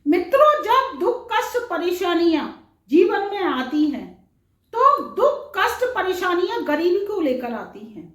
मित्रों, जब दुख कष्ट परेशानियां जीवन में आती हैं तो दुख कष्ट परेशानियां गरीबी को लेकर आती हैं,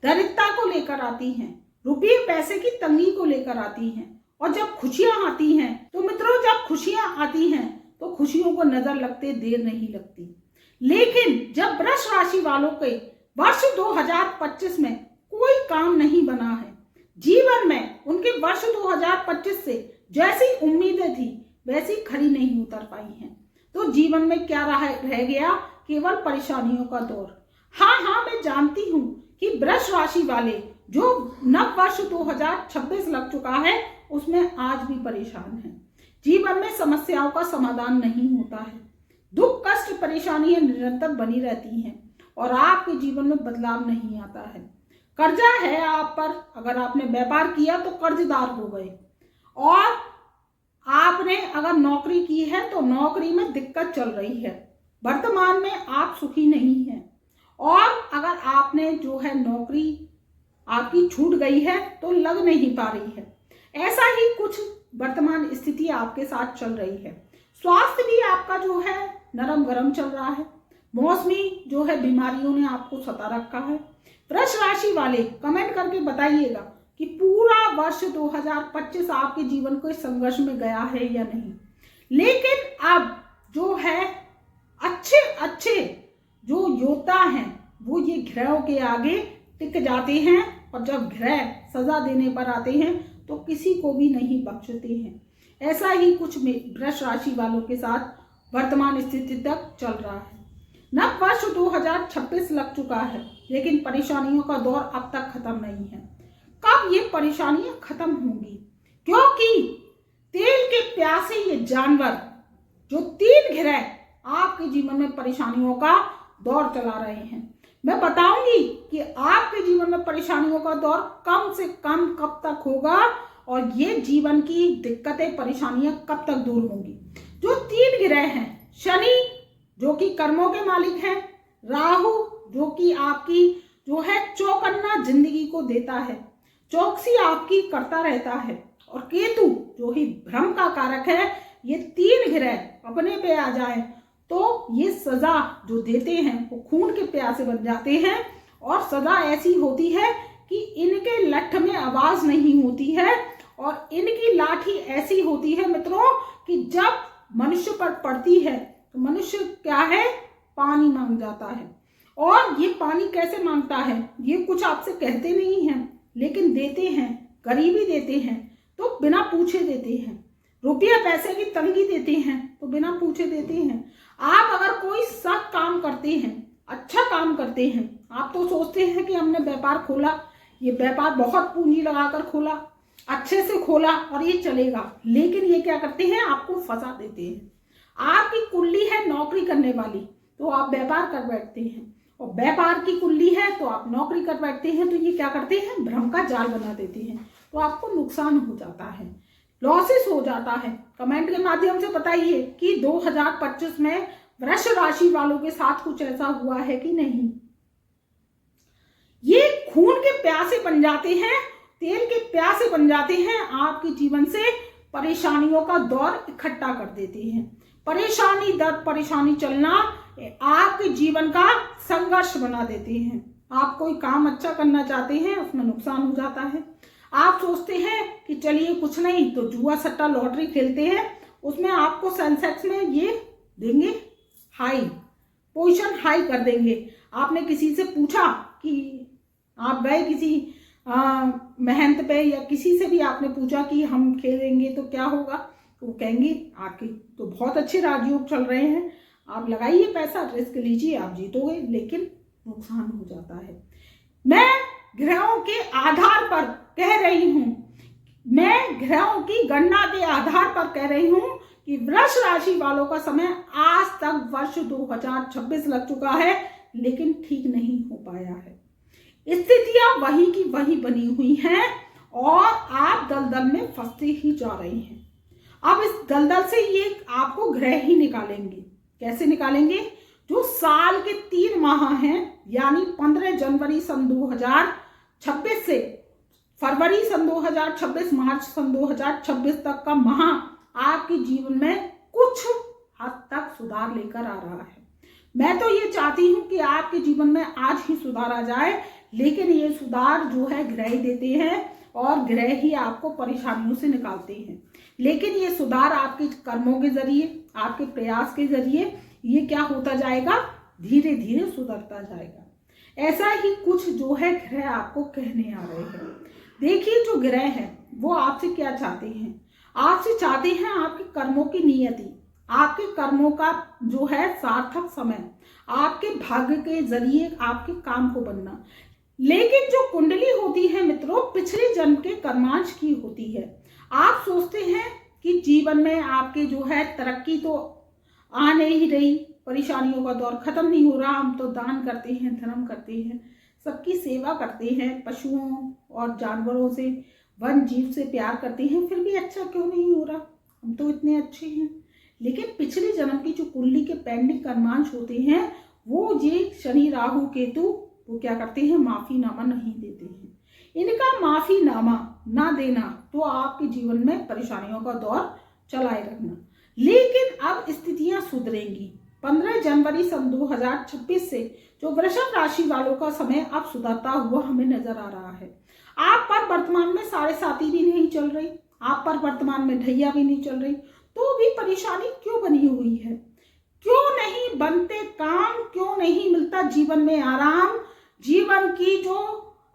दरिद्रता को लेकर आती हैं, रुपये पैसे की तंगी को लेकर आती हैं। और जब खुशियां आती हैं तो मित्रों, जब खुशियां आती हैं तो खुशियों को नजर लगते देर नहीं लगती। लेकिन जब वृष राशि वालों के वर्ष 2025 में कोई काम नहीं बना है, जीवन में उनके वर्ष 2025 से जैसी उम्मीदें थी वैसी खरी नहीं उतर पाई हैं, तो जीवन में क्या रह गया? केवल परेशानियों का दौर। हाँ, मैं जानती हूँ कि वृष राशि वाले जो नव वर्ष 2026 लग चुका है उसमें आज भी परेशान हैं। जीवन में समस्याओं का समाधान नहीं होता है, दुख कष्ट परेशानियां निरंतर बनी रहती हैं और आपके जीवन में बदलाव नहीं आता है। कर्जा है आप पर, अगर आपने व्यापार किया तो कर्जदार हो गए, और आपने अगर नौकरी की है तो नौकरी में दिक्कत चल रही है, वर्तमान में आप सुखी नहीं हैं। और अगर आपने जो है नौकरी आपकी छूट गई है तो लग नहीं पा रही है, ऐसा ही कुछ वर्तमान स्थिति आपके साथ चल रही है। स्वास्थ्य भी आपका जो है नरम गरम चल रहा है, मौसमी जो है बीमारियों ने आपको सता रखा है। वृष राशि वाले कमेंट करके बताइएगा कि पूरा वर्ष 2025 आपके जीवन को संघर्ष में गया है या नहीं। लेकिन अब जो है अच्छे जो योद्धा हैं वो ये ग्रहों के आगे टिक जाते हैं, और जब ग्रह सजा देने पर आते हैं तो किसी को भी नहीं बख्शते हैं। ऐसा ही कुछ वृष राशि वालों के साथ वर्तमान स्थिति तक चल रहा है। नव वर्ष 2026 लग चुका है, लेकिन परेशानियों का दौर अब तक खत्म नहीं है। कब ये परेशानियां खत्म होंगी? क्योंकि तेल के प्यासे ये जानवर जो 3 ग्रह आपके जीवन में परेशानियों का दौर चला रहे हैं, मैं बताऊंगी कि आपके जीवन में परेशानियों का दौर कम से कम कब तक होगा और ये जीवन की दिक्कतें परेशानियां कब तक दूर होंगी। जो 3 ग्रह हैं, शनि जो कि कर्मों के मालिक हैं, राहु जो कि आपकी जो है चौकन्ना जिंदगी को देता है, चौकसी आपकी करता रहता है, और केतु जो ही भ्रम का कारक है। ये 3 ग्रह अपने पे आ जाए तो ये सजा जो देते हैं वो खून के प्यासे बन जाते हैं, और सजा ऐसी होती है कि इनके लठ में आवाज नहीं होती है, और इनकी लाठी ऐसी होती है मित्रों कि जब मनुष्य पर पड़ती है तो मनुष्य क्या है? पानी मांग जाता है। और ये पानी कैसे मांगता है? ये कुछ आपसे कहते नहीं हैं, लेकिन देते हैं, गरीबी देते हैं तो बिना पूछे देते हैं, रुपया पैसे की तंगी देते हैं तो बिना पूछे देते हैं। आप अगर कोई सख्त काम करते हैं, अच्छा काम करते हैं, आप तो सोचते हैं कि हमने व्यापार खोला, ये व्यापार बहुत पूंजी लगाकर खोला, अच्छे से खोला और ये चलेगा, लेकिन ये क्या करते हैं? आपको फंसा देते हैं। आपकी कुंडली है नौकरी करने वाली तो आप व्यापार कर बैठते हैं, और व्यापार की कुंडली है तो आप नौकरी कर बैठते हैं, तो ये क्या करते हैं? भ्रम का जाल बना देते हैं, तो आपको नुकसान हो जाता है, लॉसेस हो जाता है। कमेंट के माध्यम से बताइए कि 2025 में वृष राशि वालों के साथ कुछ ऐसा हुआ है कि नहीं। ये खून के प्यासे बन जाते हैं, तेल के प्यासे बन जाते हैं, आपके जीवन से परेशानियों का दौर इकट्ठा कर देते हैं। परेशानी दर परेशानी चलना आपके जीवन का संघर्ष बना देते हैं। आप कोई काम अच्छा करना चाहते हैं, उसमें नुकसान हो जाता है। आप सोचते हैं कि चलिए कुछ नहीं तो जुआ सट्टा लॉटरी खेलते हैं, उसमें आपको सेंसेक्स में ये देंगे हाई, पोजीशन हाई कर देंगे। आपने किसी से पूछा कि आप गए किसी महंत पे या किसी से भी आपने पूछा कि हम खेलेंगे तो क्या होगा, तो वो कहेंगे आपके तो बहुत अच्छे राजयोग चल रहे हैं, आप लगाइए पैसा, रिस्क लीजिए, आप जीतोगे, लेकिन नुकसान हो जाता है। मैं ग्रहों के आधार पर कह रही हूं, मैं ग्रहों की गणना के आधार पर कह रही हूं कि वृष राशि वालों का समय आज तक वर्ष 2026 लग चुका है, लेकिन ठीक नहीं हो पाया है। स्थितियां वही की वही बनी हुई हैं और आप दलदल में फंसते ही जा रहे हैं। अब इस दलदल से ये आपको ग्रह ही निकालेंगे। कैसे निकालेंगे? जो साल के 3 माह हैं, यानी 15 जनवरी सन 2026 से फरवरी सन 2026, मार्च सन 2026 तक का माह आपके जीवन में कुछ हद तक सुधार लेकर आ रहा है। मैं तो ये चाहती हूँ कि आपके जीवन में आज ही सुधार आ जाए, लेकिन ये सुधार जो है ग्रह ही देते हैं और ग्रह ही आपको परेशानियों से निकालते हैं। लेकिन ये सुधार आपके कर्मों के जरिए, आपके प्रयास के जरिए ये क्या होता जाएगा, धीरे धीरे सुधरता जाएगा। ऐसा ही कुछ जो है ग्रह आपको कहने आ रहे हैं। देखिए, जो ग्रह है वो आपसे क्या चाहते हैं, आपसे चाहते हैं आपके कर्मों की नियति, आपके कर्मों का जो है सार्थक समय, आपके भाग्य के जरिए आपके काम को बनना। लेकिन जो कुंडली होती है मित्रों, पिछले जन्म के कर्मांश की होती है। आप सोचते हैं कि जीवन में आपके जो है तरक्की तो आ नहीं रही, परेशानियों का दौर खत्म नहीं हो रहा, हम तो दान करते हैं, धर्म करते हैं, सबकी सेवा करते हैं, पशुओं और जानवरों से, वन जीव से प्यार करते हैं, फिर भी अच्छा क्यों नहीं हो रहा, हम तो इतने अच्छे हैं। लेकिन पिछले जन्म की जो कुंडली के पेंडिंग कर्मांश होते हैं, वो ये शनि राहु केतु वो क्या करते हैं, माफीनामा नहीं देते हैं। इनका माफीनामा ना देना तो आपके जीवन में परेशानियों का दौर चलाए रखना। लेकिन अब स्थितियां सुधरेंगी। 15 जनवरी सन 2026 से जो वृषभ राशि वालों का समय अब सुधरता हुआ हमें नजर आ रहा है। आप पर वर्तमान में 7.5 भी नहीं चल रही, आप पर वर्तमान में ढैया भी नहीं चल रही, तो भी परेशानी क्यों बनी हुई है, क्यों नहीं बनते काम, क्यों नहीं मिलता जीवन में आराम, जीवन की जो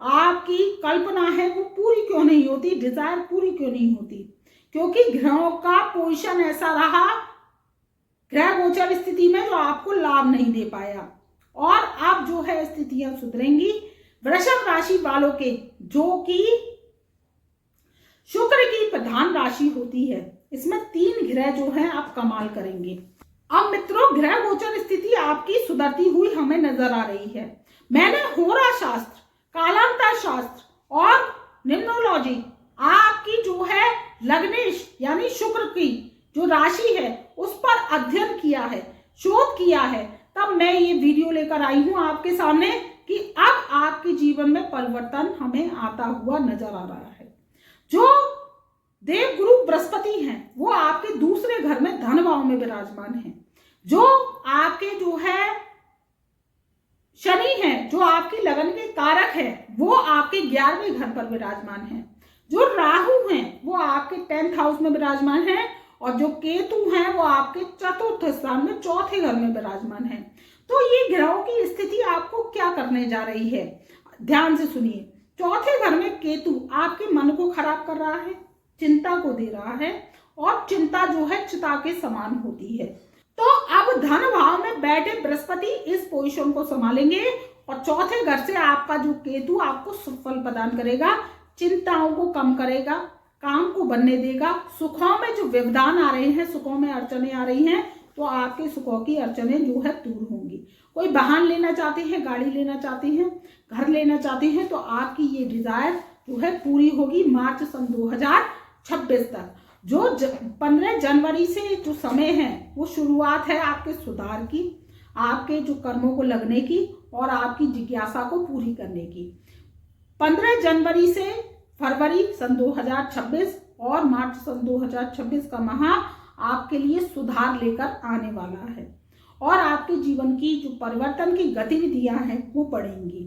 आपकी कल्पना है वो पूरी क्यों नहीं होती, डिजायर पूरी क्यों नहीं होती? क्योंकि ग्रहों का पोजीशन ऐसा रहा, ग्रह गोचर स्थिति में जो आपको लाभ नहीं दे पाया। और अब जो है स्थितियां सुधरेंगी। वृषभ राशि वालों के, जो कि शुक्र की प्रधान राशि होती है, इसमें 3 ग्रह जो हैं आप कमाल करेंगे। अब मित्रों, ग्रह गोचर स्थिति आपकी सुधरती हुई हमें नजर आ रही है। मैंने होरा शास्त्र, कालांतर शास्त्र और निम्नोलॉजी आपकी जो है लग्नेश यानी शुक्र की जो राशि है उस पर अध्ययन किया है, शोध किया है, तब मैं ये वीडियो लेकर आई हूं आपके सामने कि अब आपके जीवन में परिवर्तन हमें आता हुआ नजर आ रहा है। जो देवगुरु बृहस्पति हैं वो आपके दूसरे घर में धन भाव में विराजमान हैं। जो आपके जो है शनि है, जो आपकी लगन के कारक है, वो आपके 11वें घर पर विराजमान है। जो राहु हैं वो आपके 10th हाउस में विराजमान है और जो केतु हैं वो आपके 4th स्थान में 4थे घर में विराजमान है। तो ये ग्रहों की स्थिति आपको क्या करने जा रही है, ध्यान से सुनिए। 4थे घर में केतु आपके मन को खराब कर रहा है, चिंता को दे रहा है और चिंता जो है चिता के समान होती है। तो अब धन भाव में बैठे बृहस्पति इस पोजीशन को संभालेंगे और 4थे घर से आपका जो केतु आपको सुफल प्रदान करेगा, चिंताओं को कम करेगा, काम को बनने देगा। सुखों में जो व्यवधान आ रहे हैं, सुखों में अड़चने आ रही हैं, तो आपके सुखों की अड़चने जो है दूर होंगी। कोई वाहन लेना चाहते हैं, गाड़ी लेना चाहते हैं, घर लेना चाहते हैं, तो आपकी ये डिजायर जो है पूरी होगी मार्च सन 2026 तक। जो 15 जनवरी से जो समय है वो शुरुआत है आपके सुधार की, आपके जो कर्मों को लगने की और आपकी जिज्ञासा को पूरी करने की। 15 जनवरी से फरवरी सन 2026 और मार्च सन 2026 का माह आपके लिए सुधार लेकर आने वाला है और आपके जीवन की जो परिवर्तन की गतिविधियां हैं वो बढ़ेंगी।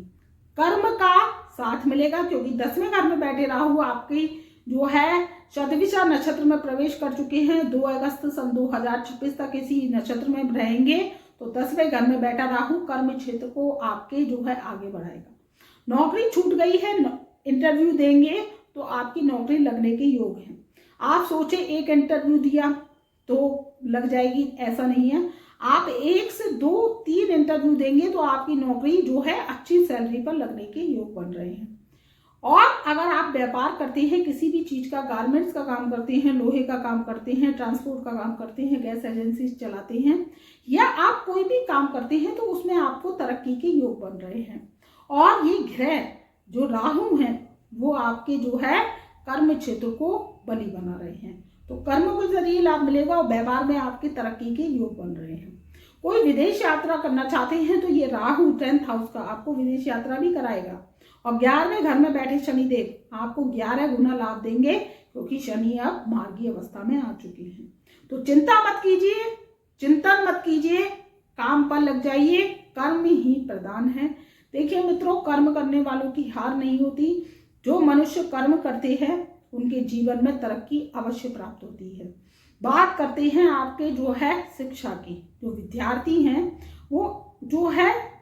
कर्म का साथ मिलेगा क्योंकि 10वें घर में बैठे राहु आपकी जो है शतभिषा नक्षत्र में प्रवेश कर चुके हैं। 2 अगस्त सन 2026 तक इसी नक्षत्र में रहेंगे। तो 10वें घर में बैठा राहु कर्म क्षेत्र को आपके जो है आगे बढ़ाएगा। नौकरी छूट गई है, इंटरव्यू देंगे तो आपकी नौकरी लगने के योग हैं। आप सोचे एक इंटरव्यू दिया तो लग जाएगी, ऐसा नहीं है। आप 1 से 2, 3 इंटरव्यू देंगे तो आपकी नौकरी जो है अच्छी सैलरी पर लगने के योग बन रहे हैं। और अगर आप व्यापार करते हैं, किसी भी चीज का, गारमेंट्स का काम करते हैं, लोहे का काम करते हैं, ट्रांसपोर्ट का काम करते हैं, गैस एजेंसी चलाते हैं, या आप कोई भी काम करते हैं, तो उसमें आपको तरक्की के योग बन रहे हैं। और ये ग्रह जो राहु हैं वो आपके जो है कर्म क्षेत्र को बली बना रहे हैं। तो कर्म के जरिए लाभ मिलेगा और व्यापार में आपके तरक्की के योग बन रहे हैं। कोई विदेश यात्रा करना चाहते हैं तो ये राहु 10th हाउस का आपको विदेश यात्रा भी कराएगा। और 11वें घर में बैठे शनिदेव आपको 11 गुना लाभ देंगे क्योंकि शनि अब मार्गी अवस्था में आ चुके हैं। तो चिंता मत कीजिए, चिंतन मत कीजिए, काम पर लग जाइए, कर्म ही प्रधान है। देखिए मित्रों, कर्म करने वालों की हार नहीं होती। जो मनुष्य कर्म करते हैं उनके जीवन में तरक्की अवश्य प्राप्त होती है। बात करते हैं आपके जो है शिक्षा की। जो विद्यार्थी हैं वो जो है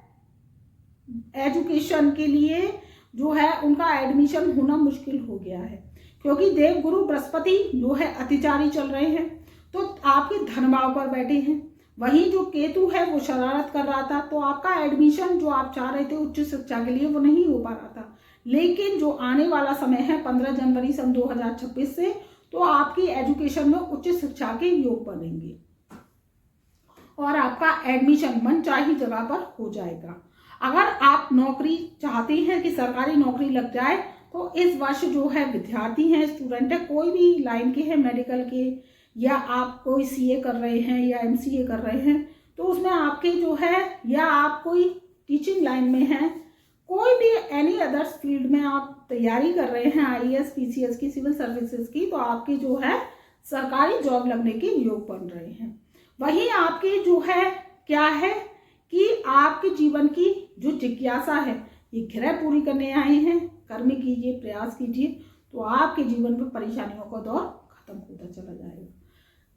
एजुकेशन के लिए जो है उनका एडमिशन होना मुश्किल हो गया है, क्योंकि देवगुरु बृहस्पति जो है अतिचारी चल रहे हैं, तो आपके धन भाव पर बैठे हैं। वहीं जो केतु है वो शरारत कर रहा था, तो आपका एडमिशन जो आप चाह रहे थे उच्च शिक्षा के लिए वो नहीं हो पा रहा था। लेकिन जो आने वाला समय है 15 जनवरी सन 2026 से, तो आपकी एजुकेशन में उच्च शिक्षा के योग बनेंगे और आपका एडमिशन मनचाही जगह पर हो जाएगा। अगर आप नौकरी चाहते हैं कि सरकारी नौकरी लग जाए, तो इस वर्ष जो है विद्यार्थी हैं, स्टूडेंट है, कोई भी लाइन के हैं, मेडिकल के, या आप कोई सीए कर रहे हैं या एमसीए कर रहे हैं, तो उसमें आपके जो है, या आप कोई टीचिंग लाइन में हैं, कोई भी एनी अदर्स फील्ड में आप तैयारी कर रहे हैं, आईएएस पीसीएस की, सिविल सर्विसेज की, तो आपके जो है सरकारी जॉब लगने के योग बन रहे हैं। वहीं आपकी जो है क्या है कि आपके जीवन की जो जिज्ञासा है, ये ग्रह पूरी करने आए हैं। कर्म कीजिए, प्रयास कीजिए, तो आपके जीवन में परेशानियों का दौर खत्म होता चला जाएगा।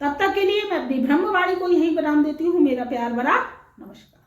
तब तक के लिए मैं अपनी ब्रह्मवाणी को यहीं विराम देती हूँ। मेरा प्यार भरा नमस्कार।